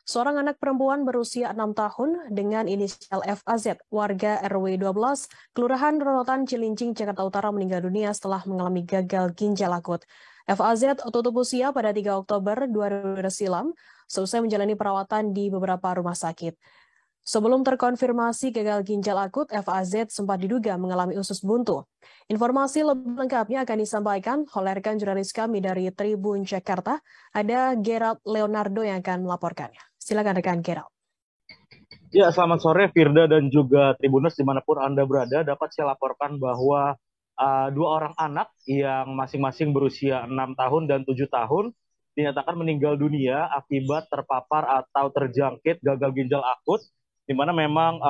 Seorang anak perempuan berusia 6 tahun dengan inisial FAZ, warga RW 12, Kelurahan Rorotan Cilincing, Jakarta Utara meninggal dunia setelah mengalami gagal ginjal akut. FAZ tutup usia pada 3 Oktober 2000 silam, selesai menjalani perawatan di beberapa rumah sakit. Sebelum terkonfirmasi gagal ginjal akut, FAZ sempat diduga mengalami usus buntu. Informasi lebih lengkapnya akan disampaikan oleh rekan jurnalis kami dari Tribun Jakarta, ada Gerald Leonardo yang akan melaporkannya. Silakan rekan Gerald. Ya, selamat sore Firda dan juga Tribuners dimanapun Anda berada. Dapat saya laporkan bahwa dua orang anak yang masing-masing berusia 6 tahun dan 7 tahun dinyatakan meninggal dunia akibat terpapar atau terjangkit gagal ginjal akut, di mana memang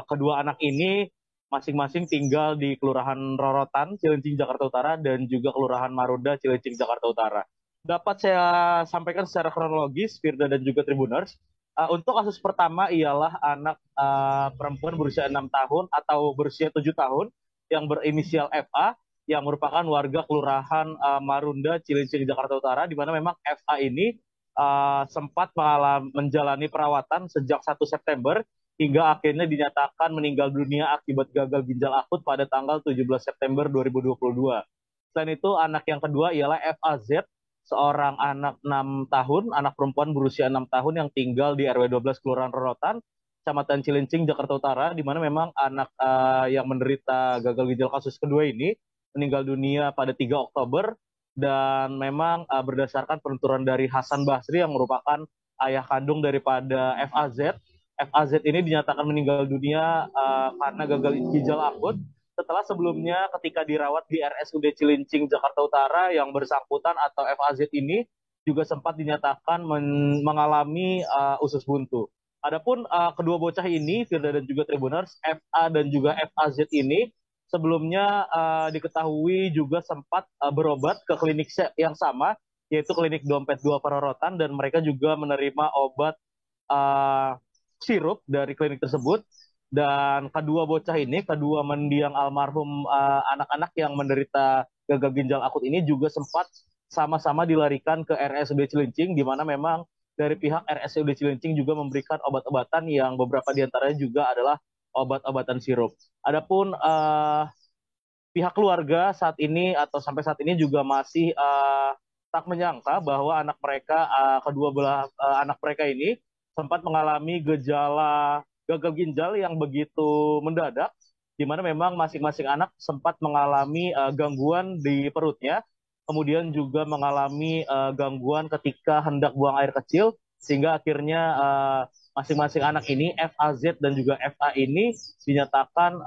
kedua anak ini masing-masing tinggal di Kelurahan Rorotan, Cilincing, Jakarta Utara, dan juga Kelurahan Marunda, Cilincing, Jakarta Utara. Dapat saya sampaikan secara kronologis, Firda dan juga Tribuners. Untuk kasus pertama ialah anak perempuan berusia 6 tahun atau berusia 7 tahun yang berinisial FA yang merupakan warga Kelurahan Marunda, Cilincing, Jakarta Utara, di mana memang FA ini sempat menjalani perawatan sejak 1 September hingga akhirnya dinyatakan meninggal dunia akibat gagal ginjal akut pada tanggal 17 September 2022. Selain itu, anak yang kedua ialah FAZ, seorang anak 6 tahun, anak perempuan berusia 6 tahun yang tinggal di RW 12 Kelurahan Rorotan, Kecamatan Cilincing, Jakarta Utara, di mana memang anak yang menderita gagal ginjal kasus kedua ini meninggal dunia pada 3 Oktober, dan memang berdasarkan penuturan dari Hasan Basri yang merupakan ayah kandung daripada FAZ. FAZ ini dinyatakan meninggal dunia karena gagal ginjal akut setelah sebelumnya ketika dirawat di RSUD Cilincing, Jakarta Utara, yang bersangkutan atau FAZ ini juga sempat dinyatakan mengalami usus buntu. Adapun kedua bocah ini, Firda dan juga Tribuners, FA dan juga FAZ ini sebelumnya diketahui juga sempat berobat ke klinik yang sama, yaitu klinik Dompet 2 Rorotan, dan mereka juga menerima obat sirup dari klinik tersebut. Dan kedua bocah ini, kedua mendiang almarhum anak-anak yang menderita gagal ginjal akut ini juga sempat sama-sama dilarikan ke RSUD Cilincing, di mana memang dari pihak RSUD Cilincing juga memberikan obat-obatan yang beberapa diantaranya juga adalah obat-obatan sirup. Adapun pihak keluarga saat ini atau sampai saat ini juga masih tak menyangka bahwa anak mereka, kedua belah anak mereka ini sempat mengalami gejala gagal ginjal yang begitu mendadak, di mana memang masing-masing anak sempat mengalami gangguan di perutnya, kemudian juga mengalami gangguan ketika hendak buang air kecil, sehingga akhirnya masing-masing anak ini, FAZ dan juga FA ini, dinyatakan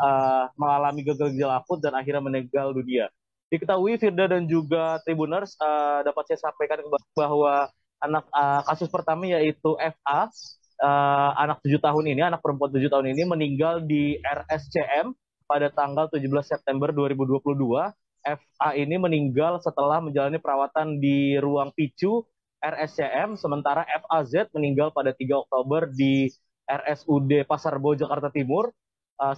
mengalami gagal ginjal akut dan akhirnya meninggal dunia. Diketahui Firda dan juga Tribuners, dapat saya sampaikan bahwa anak kasus pertama yaitu FA, anak 7 tahun ini, anak perempuan 7 tahun ini meninggal di RSCM pada tanggal 17 September 2022. FA ini meninggal setelah menjalani perawatan di ruang PICU RSCM, sementara FAZ meninggal pada 3 Oktober di RSUD Pasar Rebo, Jakarta Timur,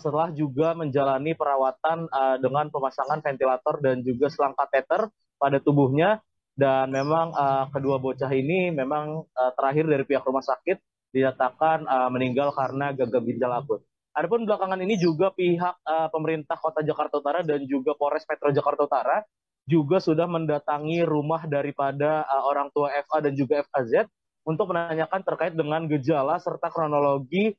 setelah juga menjalani perawatan dengan pemasangan ventilator dan juga selang kateter pada tubuhnya. Dan memang kedua bocah ini memang terakhir dari pihak rumah sakit dinyatakan meninggal karena gagal ginjal akut. Adapun belakangan ini juga pihak pemerintah Kota Jakarta Utara dan juga Polres Metro Jakarta Utara juga sudah mendatangi rumah daripada orang tua FA dan juga FAZ untuk menanyakan terkait dengan gejala serta kronologi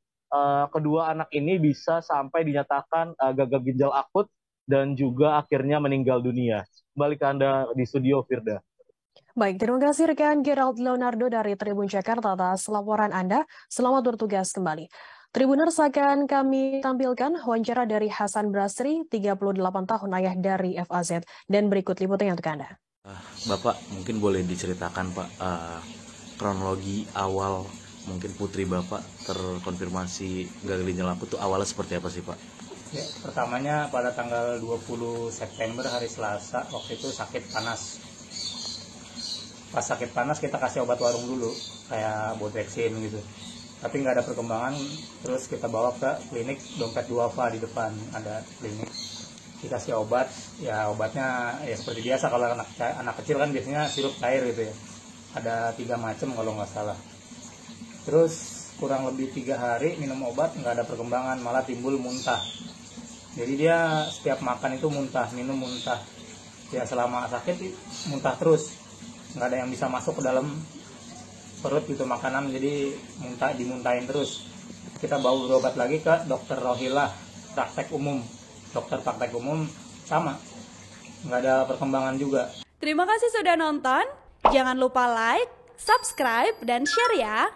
kedua anak ini bisa sampai dinyatakan gagal ginjal akut dan juga akhirnya meninggal dunia. Kembali ke Anda di studio, Firda. Baik, terima kasih rekan Gerald Leonardo dari Tribun Jakarta atas laporan Anda. Selamat bertugas kembali. Tribuners, akan kami tampilkan wawancara dari Hasan Basri, 38 tahun, ayah dari FAZ. Dan berikut liputannya untuk Anda. Bapak, mungkin boleh diceritakan Pak, kronologi awal mungkin putri Bapak terkonfirmasi gagal ginjal akut itu awalnya seperti apa sih Pak? Ya, pertamanya pada tanggal 20 September hari Selasa, waktu itu sakit panas. Pas sakit panas kita kasih obat warung dulu, kayak Bodexin gitu. Tapi nggak ada perkembangan, terus kita bawa ke klinik Dompet 2 di depan, ada klinik. Dikasih obat, ya obatnya ya seperti biasa kalau anak kecil kan biasanya sirup cair gitu ya. Ada 3 macam kalau nggak salah. Terus kurang lebih 3 hari minum obat nggak ada perkembangan, malah timbul muntah. Jadi dia setiap makan itu muntah, minum muntah. Ya selama sakit muntah terus, nggak ada yang bisa masuk ke dalam perut gitu makanan, jadi dimuntahin terus. Kita bawa berobat lagi ke dokter Rohilah, praktek umum. Dokter praktek umum sama, nggak ada perkembangan juga. Terima kasih sudah nonton. Jangan lupa like, subscribe, dan share ya.